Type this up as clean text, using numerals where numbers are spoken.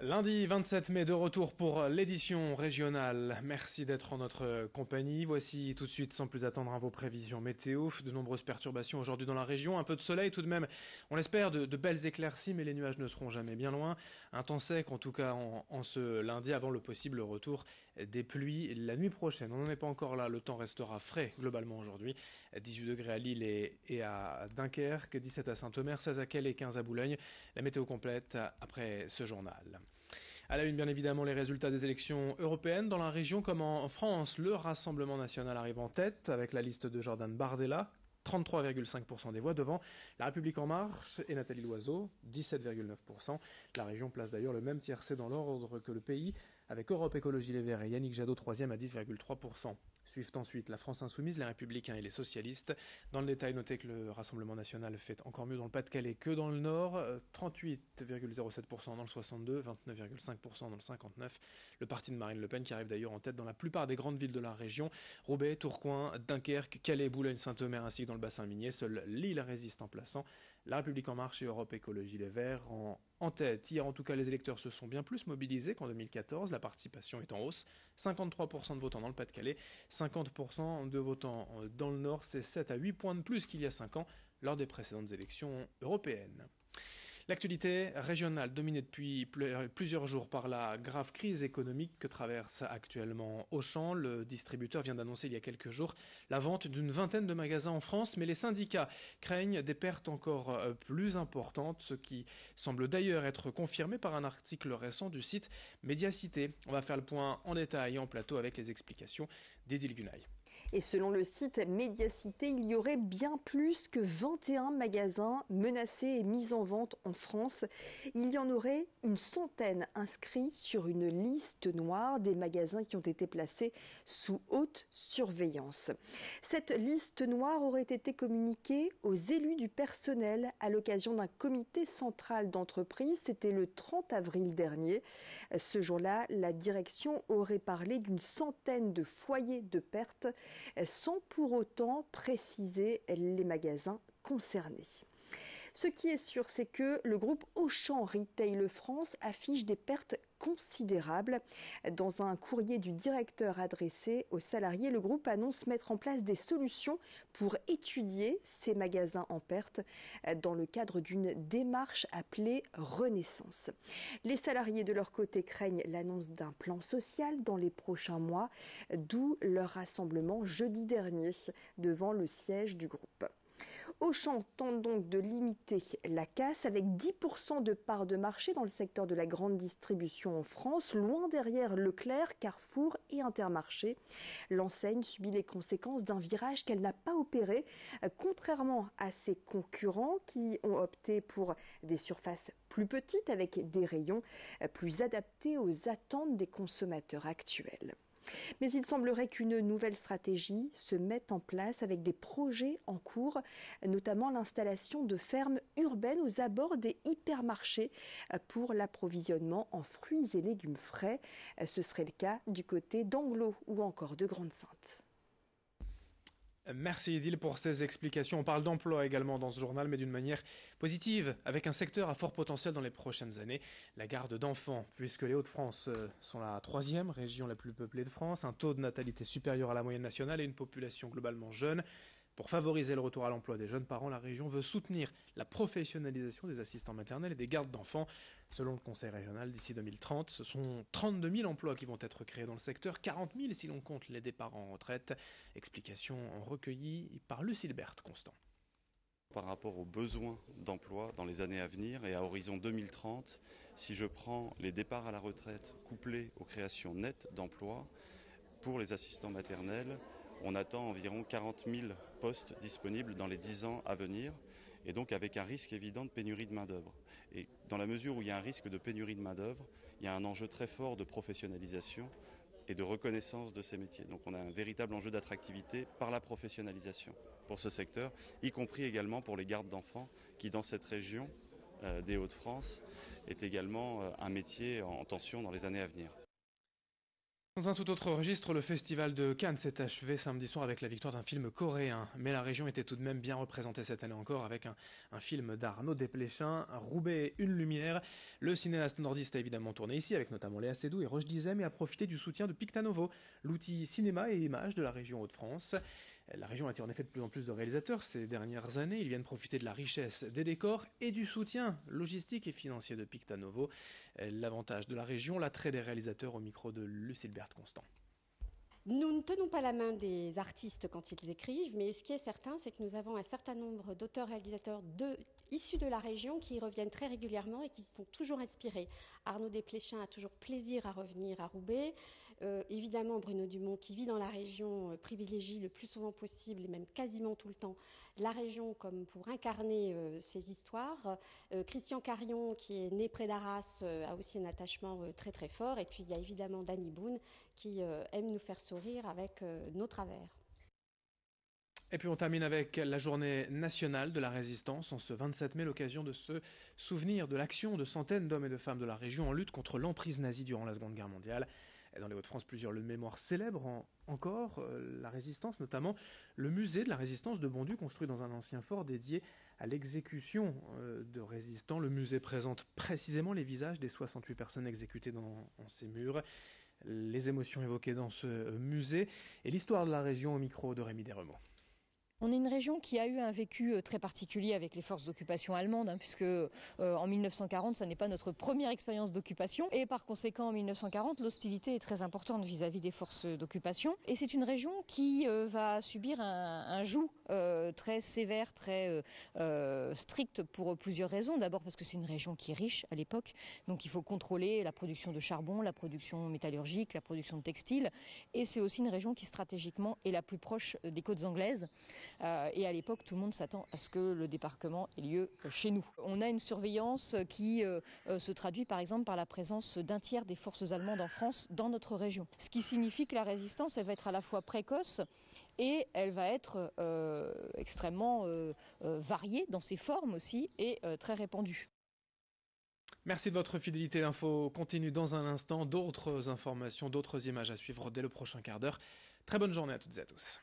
Lundi 27 mai, de retour pour l'édition régionale. Merci d'être en notre compagnie. Voici tout de suite, sans plus attendre, vos prévisions météo. De nombreuses perturbations aujourd'hui dans la région. Un peu de soleil tout de même, on l'espère, de belles éclaircies, mais les nuages ne seront jamais bien loin. Un temps sec, en tout cas en ce lundi, avant le possible retour des pluies la nuit prochaine. On n'en est pas encore là, le temps restera frais globalement aujourd'hui. 18 degrés à Lille et à Dunkerque, 17 à Saint-Omer, 16 à Quelle et 15 à Boulogne. La météo complète après ce journal. À la une, bien évidemment, les résultats des élections européennes dans la région comme en France. Le Rassemblement national arrive en tête avec la liste de Jordan Bardella, 33,5% des voix devant La République en marche et Nathalie Loiseau, 17,9%. La région place d'ailleurs le même tiercé dans l'ordre que le pays, avec Europe Écologie Les Verts et Yannick Jadot troisième à 10,3%. Suivent ensuite la France Insoumise, les Républicains et les Socialistes. Dans le détail, notez que le Rassemblement National fait encore mieux dans le Pas-de-Calais que dans le Nord, 38,07% dans le 62, 29,5% dans le 59. Le parti de Marine Le Pen qui arrive d'ailleurs en tête dans la plupart des grandes villes de la région, Roubaix, Tourcoing, Dunkerque, Calais, Boulogne-Saint-Omer ainsi que dans le bassin minier. Seule Lille résiste en plaçant La République en marche et Europe Écologie Les Verts en tête. Hier, en tout cas, les électeurs se sont bien plus mobilisés qu'en 2014. La participation est en hausse. 53% de votants dans le Pas-de-Calais, 50% de votants dans le Nord. C'est 7 à 8 points de plus qu'il y a 5 ans lors des précédentes élections européennes. L'actualité régionale dominée depuis plusieurs jours par la grave crise économique que traverse actuellement Auchan. Le distributeur vient d'annoncer il y a quelques jours la vente d'une vingtaine de magasins en France, mais les syndicats craignent des pertes encore plus importantes, ce qui semble d'ailleurs être confirmé par un article récent du site Médiacité. On va faire le point en détail en plateau avec les explications d'Edil Gunay. Et selon le site Médiacité, il y aurait bien plus que 21 magasins menacés et mis en vente en France. Il y en aurait une centaine inscrits sur une liste noire des magasins qui ont été placés sous haute surveillance. Cette liste noire aurait été communiquée aux élus du personnel à l'occasion d'un comité central d'entreprise. C'était le 30 avril dernier. Ce jour-là, la direction aurait parlé d'une centaine de foyers de perte, sans pour autant préciser les magasins concernés. Ce qui est sûr, c'est que le groupe Auchan Retail France affiche des pertes considérables. Dans un courrier du directeur adressé aux salariés, le groupe annonce mettre en place des solutions pour étudier ces magasins en perte dans le cadre d'une démarche appelée Renaissance. Les salariés de leur côté craignent l'annonce d'un plan social dans les prochains mois, d'où leur rassemblement jeudi dernier devant le siège du groupe. Auchan tente donc de limiter la casse avec 10% de part de marché dans le secteur de la grande distribution en France, loin derrière Leclerc, Carrefour et Intermarché. L'enseigne subit les conséquences d'un virage qu'elle n'a pas opéré, contrairement à ses concurrents qui ont opté pour des surfaces plus petites avec des rayons plus adaptés aux attentes des consommateurs actuels. Mais il semblerait qu'une nouvelle stratégie se mette en place avec des projets en cours, notamment l'installation de fermes urbaines aux abords des hypermarchés pour l'approvisionnement en fruits et légumes frais. Ce serait le cas du côté d'Anglo ou encore de Grande-Synthe. Merci Edil pour ces explications. On parle d'emploi également dans ce journal, mais d'une manière positive, avec un secteur à fort potentiel dans les prochaines années, la garde d'enfants, puisque les Hauts-de-France sont la troisième région la plus peuplée de France, un taux de natalité supérieur à la moyenne nationale et une population globalement jeune. Pour favoriser le retour à l'emploi des jeunes parents, la région veut soutenir la professionnalisation des assistants maternels et des gardes d'enfants. Selon le Conseil régional, d'ici 2030, ce sont 32 000 emplois qui vont être créés dans le secteur, 40 000 si l'on compte les départs en retraite. Explication recueillie par Lucille Berthe Constant. Par rapport aux besoins d'emploi dans les années à venir et à horizon 2030, si je prends les départs à la retraite couplés aux créations nettes d'emplois, pour les assistants maternels, on attend environ 40 000 postes disponibles dans les 10 ans à venir, et donc avec un risque évident de pénurie de main-d'œuvre. Et dans la mesure où il y a un risque de pénurie de main-d'œuvre, il y a un enjeu très fort de professionnalisation et de reconnaissance de ces métiers. Donc on a un véritable enjeu d'attractivité par la professionnalisation pour ce secteur, y compris également pour les gardes d'enfants qui, dans cette région des Hauts-de-France, est également un métier en tension dans les années à venir. Dans un tout autre registre, le festival de Cannes s'est achevé samedi soir avec la victoire d'un film coréen. Mais la région était tout de même bien représentée cette année encore avec un film d'Arnaud Desplechin, Roubaix, une lumière. Le cinéaste nordiste a évidemment tourné ici avec notamment Léa Seydoux et Roche Dizem et a profité du soutien de Pictanovo, l'outil cinéma et image de la région Hauts-de-France. La région attire en effet de plus en plus de réalisateurs ces dernières années. Ils viennent profiter de la richesse des décors et du soutien logistique et financier de Pictanovo. L'avantage de la région, l'attrait des réalisateurs au micro de Lucille-Berthe Constant. Nous ne tenons pas la main des artistes quand ils écrivent, mais ce qui est certain, c'est que nous avons un certain nombre d'auteurs-réalisateurs issus de la région qui y reviennent très régulièrement et qui sont toujours inspirés. Arnaud Desplechin a toujours plaisir à revenir à Roubaix. Évidemment, Bruno Dumont, qui vit dans la région, privilégie le plus souvent possible, et même quasiment tout le temps, la région comme pour incarner ses histoires. Christian Carion, qui est né près d'Arras, a aussi un attachement très très fort. Et puis il y a évidemment Danny Boone, qui aime nous faire sourire avec nos travers. Et puis on termine avec la journée nationale de la résistance, en ce 27 mai, l'occasion de se souvenir de l'action de centaines d'hommes et de femmes de la région en lutte contre l'emprise nazie durant la Seconde Guerre mondiale. Dans les Hauts-de-France, plusieurs lieux de mémoire célèbrent encore la résistance, notamment le musée de la résistance de Bondu, construit dans un ancien fort dédié à l'exécution de résistants. Le musée présente précisément les visages des 68 personnes exécutées dans ces murs, les émotions évoquées dans ce musée et l'histoire de la région au micro de Rémi Desremeaux. On est une région qui a eu un vécu très particulier avec les forces d'occupation allemandes, puisque en 1940, ça n'est pas notre première expérience d'occupation. Et par conséquent, en 1940, l'hostilité est très importante vis-à-vis des forces d'occupation. Et c'est une région qui va subir un joug très sévère, très strict pour plusieurs raisons. D'abord parce que c'est une région qui est riche à l'époque, donc il faut contrôler la production de charbon, la production métallurgique, la production de textiles. Et c'est aussi une région qui stratégiquement est la plus proche des côtes anglaises. Et à l'époque, tout le monde s'attend à ce que le débarquement ait lieu chez nous. On a une surveillance qui se traduit par exemple par la présence d'un tiers des forces allemandes en France dans notre région. Ce qui signifie que la résistance, elle va être à la fois précoce et elle va être extrêmement variée dans ses formes aussi et très répandue. Merci de votre fidélité. L'info continue dans un instant. D'autres informations, d'autres images à suivre dès le prochain quart d'heure. Très bonne journée à toutes et à tous.